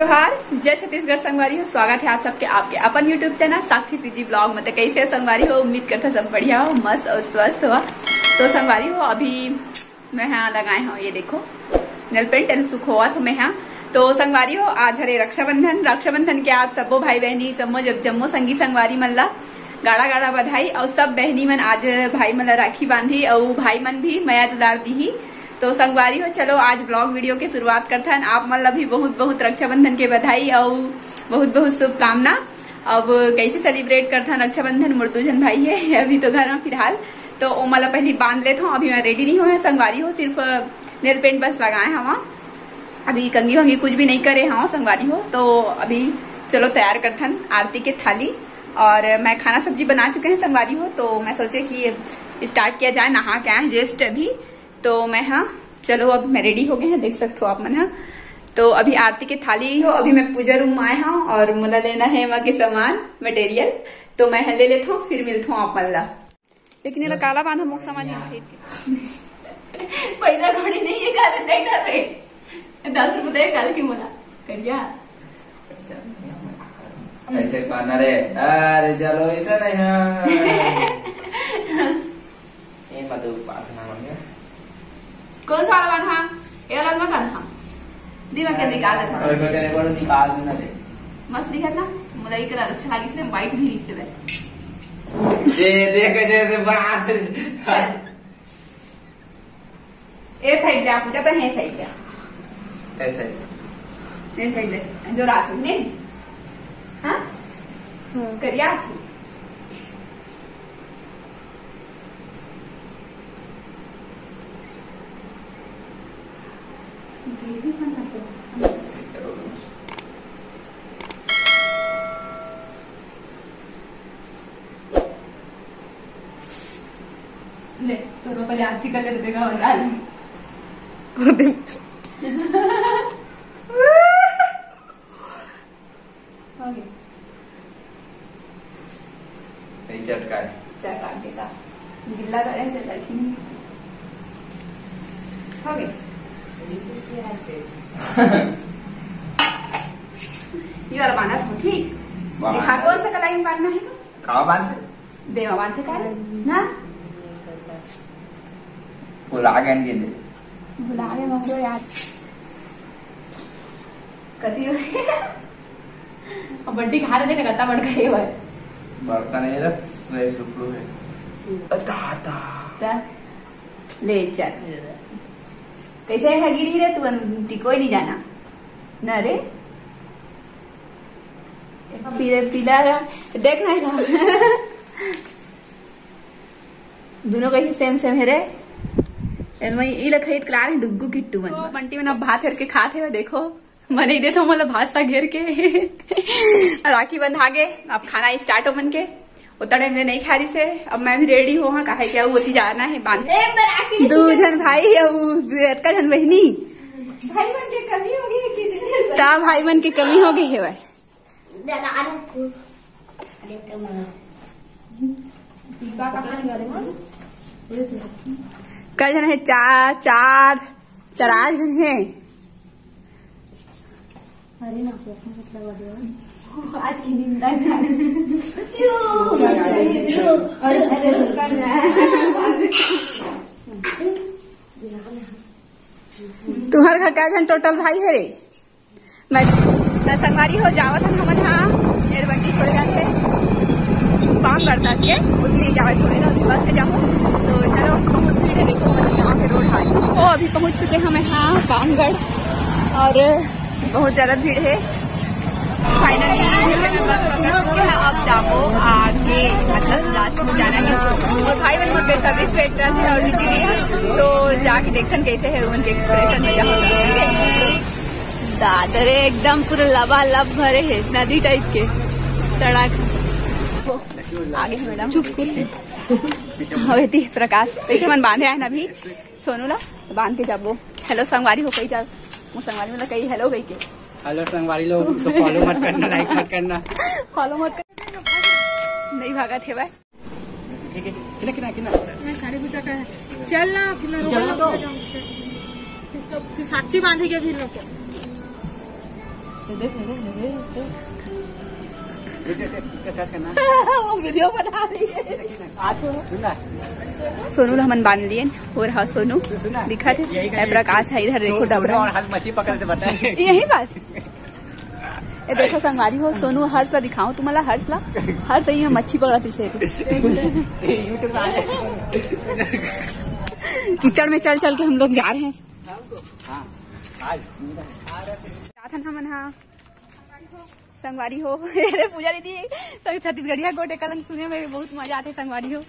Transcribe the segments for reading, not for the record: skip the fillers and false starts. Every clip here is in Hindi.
जोहार, जय छत्तीसगढ़ संगवारी हो। स्वागत है आप सबके आपके अपन यूट्यूब चैनल साक्षी सीजी ब्लॉग में। तो कैसे संगवारी हो, उम्मीद करता सब बढ़िया हो, मस्त और स्वस्थ हो। तो संगवारी हो, अभी मैं यहाँ लगाए हूँ, ये देखो नेल पेंट एंड सुख हुआ तो मैं यहाँ। तो संगवारी हो, आज हरे रक्षाबंधन के आप सबो भाई बहनी सबो जम्मो संगी संगवारी मन ला गाड़ा गाड़ा बधाई। और सब बहनी मन आज भाई मन ला राखी बांधी और भाई मन भी माया दुलार दी। तो संगवारी हो, चलो आज ब्लॉग वीडियो की शुरुआत करते हैं। आप मन भी बहुत बहुत रक्षाबंधन के बधाई और बहुत बहुत शुभकामना। अब कैसे सेलिब्रेट करते हैं रक्षाबंधन, मोर 2 जन भाई है अभी तो घर में फिलहाल। तो ओ मला पहले बांध लेता हूँ, अभी मैं रेडी नहीं हुआ संगवारी हो, सिर्फ नेल पेंट बस लगाए हवा, अभी कंगी वंगी कुछ भी नहीं करे हाँ संगवारी हो। तो अभी चलो तैयार करते हैं आरती के थाली। और मैं खाना सब्जी बना चुके हैं संगवारी हो, तो मैं सोचे कि स्टार्ट किया जाए, नहा के आए जस्ट अभी। तो मैं हाँ चलो अब मैं रेडी हो गए हैं, देख सकते हो आप मन। हाँ तो अभी आरती की थाली हो, अभी मैं पूजा रूम में आए हाँ और मुला लेना है वहाँ के सामान मटेरियल, तो मैं ले लेता हूँ, फिर मिलता हूँ आप मन ला। लेकिन ये काला बांधा मुख सामान पैसा घड़ी नहीं है, 10 रुपये कल की मुला करिया ऐसे पाना रे। अरे चलो ऐसा नहीं है। ये मत पाना मंगे। कौन सा वाला बांधा? ये वाला मत बांधा। दिमाग के निकाला था। और बेटे ने बोला निकाल देना दे। मस्त दिखत ना? मुझे ये कलर अच्छा लगी, इसलिए व्हाइट भी इससे है। दे कैसे बना दे। ए साइड जा, पूजा पर है साइड जा। ऐसे ये साइड ले, जो रात में नहीं? हाँ? करिया ले तो पहले आरती कर ले देगा और डाल चटका देता गिल्ला करें चटका नहीं हो गई। ये वाला बांधा था ठीक। देखा कौन सा कलाई बांधना है तो कहाँ बांधते? देवा बांधते का ना भुला गए मंगो यार कथी हो बड्डी खा रहे थे कता बढ़ गए हुआ बड़का नहीं रहा सुपड़ू है ता ले चल कैसे है गिरी रे तू कोई नहीं जाना न रे पीला रहा देख नहीं दोनों कैसे सेम है रे। खरीद कला डुग्गू किट्टू मन बंटी में भात हेर के खाते हुए देखो मने दे तो मतलब भात सा घेर के राखी बंधा गे। अब खाना स्टार्ट हो मन के उतने में नहीं खा रही से। अब मैं भी रेडी हो हाँ कहा क्या होती जाना है बांध 2 जन भाई का जन बहनी भाई मन के कमी हो गई ता भाई मन की कमी हो गई है भाई कई जन है 4 जन है। आज की निंदा तुम्हारे घर क्या जन टोटल भाई है रे। मैं संगवारी हो जावत हम यहाँ बंटी थोड़े जाते काम करता के उसलिए जावे थोड़े बस से जाऊँ। तो चलो बहुत भीड़ है, देखो यहाँ के रोड हाई वो अभी पहुँच चुके हम यहाँ कामगढ़ और बहुत ज्यादा भीड़ है। फाइनली अब जाओ आगे मतलब लास्ट में जाना है। और भाई बहन के सर्विस वेट रहते और दीदी भी है, तो जाके देखन कैसे है उनके एक्सप्रेशन में जाओ। दादरे एकदम पूरा लबालब भरे है, नदी टाइप के सड़क आगे मैडम चुप प्रकाश कैसे मन बांधे आए ना अभी सोनू ला बांध के जाबो। हेलो संगवारी हो कही जा संगवारी मतलब कही हेलो कही के हेलो संगवारी लोग फॉलो मत करना, लाइक मत करना, फॉलो मत करना, नहीं भागा थे भाई। मैं साड़ी पूजा का चल ना फिर साक्षी बांधेगी फिर लोग वो वीडियो बना रही है। सोनू हमन बांध लिए और हाँ सोनू दिखा थे प्रकाश है इधर देखो डबरा मछली पकड़ते बताए यही बात ये देखो संगवारी हो सोनू हर्ष ला दिखाऊं तुम्हारा हर्ष ही मच्छी पकड़ती से कीचड़ में चल चल के हम लोग जा रहे हैं। हमन हाँ संगवारी हो पूजा दीदी छत्तीसगढ़िया गोटे कलंक सुने में बहुत मजा आते संगवारी हो।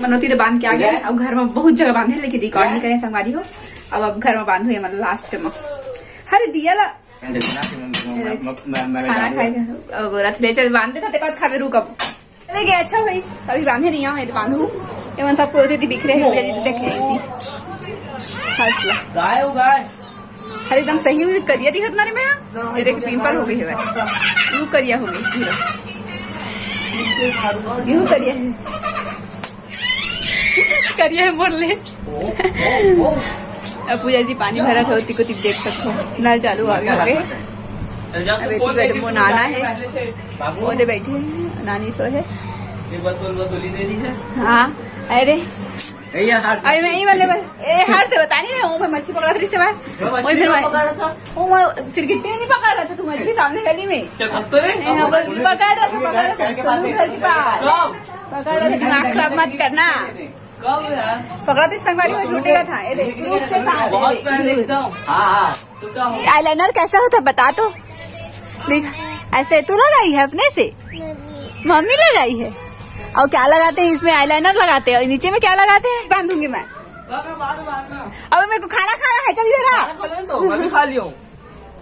मनोती ने बांध के आ गया अब घर में बहुत जगह बांधे लेकिन रिकॉर्ड नहीं करे संगवारी हो। अब घर में बांधो मतलब लास्ट में हरे दिया ला खाना खाएगा रथ ले चल बांधते थे खावे रुक अब चले गए। अच्छा भाई अभी बांधे नहीं आओ तो बांधू एवं सबको बिखरे देखे हर एकदम सही करिया दिखत ना रे मैं ये देख पिंपल हो गई है यू करिया हो गई पूरा यू करिया है करिया है बोल ले। अब पूजा जी पानी भरा था को देख सकते हो नल चालू आ गया अब नाना है ओने बैठे नानी सो है हाँ अरे अरे मैं यही वाले हार से बता नहीं रहा मैं मच्छी पकड़ा रही से वही फिर सिरगिट्टी नहीं पकड़ रहा था तू मच्छी सामने गली में पकड़ रहा था पकड़ रहा था दिमाग खराब मत करना पकड़ा तो संगवारी में छूटेगा था आईलाइनर कैसा होता बता तो ऐसे तू लगाई है अपने से मम्मी लगाई है और क्या लगाते हैं इसमें आईलाइनर लगाते हैं और नीचे में क्या लगाते हैं बांधूंगी मैं अब मेरे को खाना है चल इधर खा लियो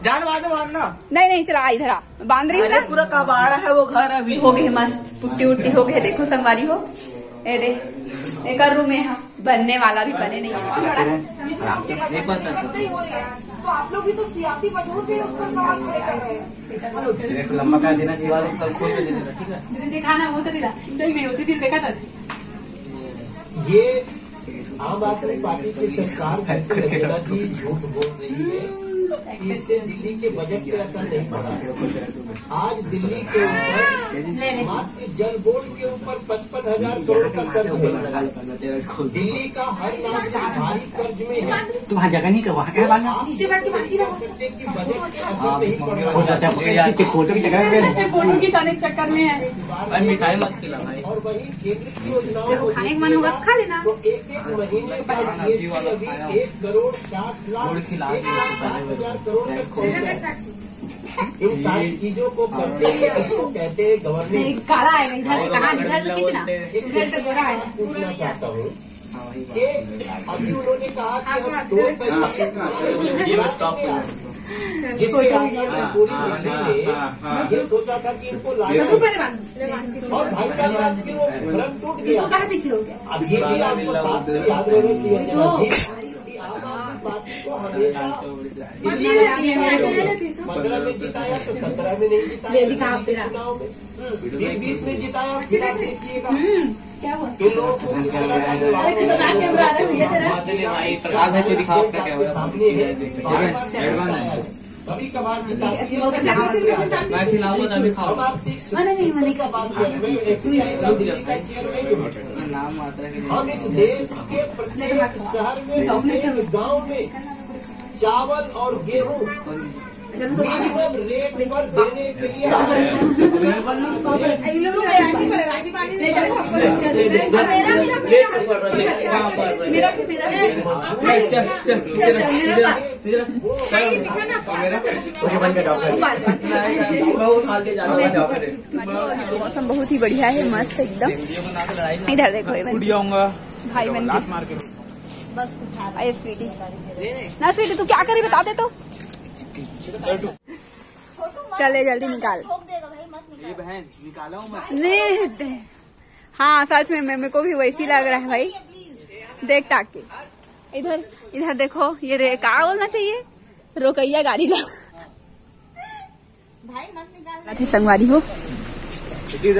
जान मारना नहीं चला इधर आ बांध रही है पूरा कबाड़ा है वो घर अभी हो गई मस्त पुट्टी उट्टी हो गई देखो संगवारी हो एक रूम है बनने वाला भी बने नहीं तो आप लोग भी तो सियासी वजहों से उस पर सवाल खड़े कर रहे हैं लंबा कर देना चाहिए कल खोल के दे देना ठीक है दिखाना वो तो दिला नहीं उसी दिन देखा था ये आम आदमी पार्टी की सरकार की झूठ बोल रही है इससे दिल्ली के बजट पे असर नहीं पड़ा। आज दिल्ली के ऊपर मात्र जल बोर्ड के ऊपर 55,000 करोड़ का कर्ज है। दिल्ली का हर नागरिक भारी कर्ज में है। तुम्हारा जगह नहीं वहाँ क्या बांधा फोटो खिंचाने के चक्कर में है मिठाई मत खिला भाई और वही केंद्र की योजनाओं खाने का मन होगा खा लेना तो एक महीने का GST अभी 1 करोड़ 60 लाख करोड़ तक पहुंचा। इन सारी चीजों को करते हुए इसको कहते हैं गवर्नमेंट। काला है इधर से कहाँ इधर से खींचना इधर से गोरा है पूछना चाहता हूँ कि अभी उन्होंने कहा कि हम 2 जिससे पूरी दिल्ली में ये सोचा था कि इनको लाना और भाई साहब आपकी वो भ्रम टूट गया। अब ये भी आपको साथ याद रहना चाहिए आम आदमी पार्टी को हमेशा 15 में जिताया तो 17 में नहीं जिताया चुनाव में 20 में जिताया फिर आप देखिएगा इन लोगों को किस तरह का सामने है कभी कभार जिताती है हम इस देश के प्रत्येक शहर में प्रत्येक गांव में चावल और गेहूं मिनिमम रेट पर देने के मौसम बहुत ही बढ़िया है मस्त एकदम। इधर देखो भाई मैंने बस स्वीटी ना स्वीटी तू क्या करी बता दे तो चले जल्दी निकाल ये बहन निकाला नहीं हाँ सच में मेरे को भी वैसी लग रहा है भाई देख ताक के इधर देखो ये क्या बोलना चाहिए रोकैया गाड़ी ला भाई मत निकाल संगवारी हो।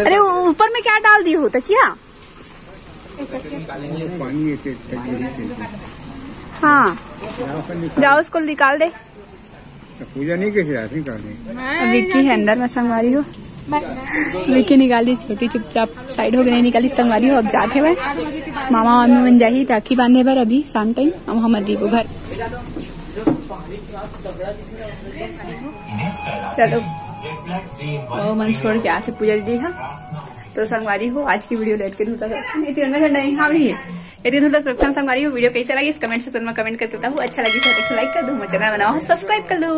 अरे ऊपर में क्या डाल दिए होता क्या हाँ जाओ उसको निकाल दे पूजा नहीं कैसे आती करनी। विक्की है अंदर में संगवारी हो। विक्की निकाली छोटी चुपचाप साइड हो गई, नहीं निकाली संगवारी हो। अब जाते हुए मामा मामी बन जाही राखी बांधे पर अभी शाम टाइम अब हम रीबू घर। चलो वो मन छोड़ के आके पूजा दीदी है। तो संगवारी हो आज की वीडियो लेट के धूता नहीं हाँ रही है यदि तो संगवारी हो। वीडियो कैसे लगी इस कमेंट सेक्शन में कमेंट करके बताओ। अच्छा लगी तो लाइक कर दो, मेरा चैनल बनाओ सब्सक्राइब कर लो।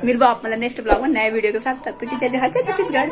मिलबो आप मतलब नेक्स्ट ब्लॉग में नए वीडियो के साथ। तब तक छत्तीसगढ़।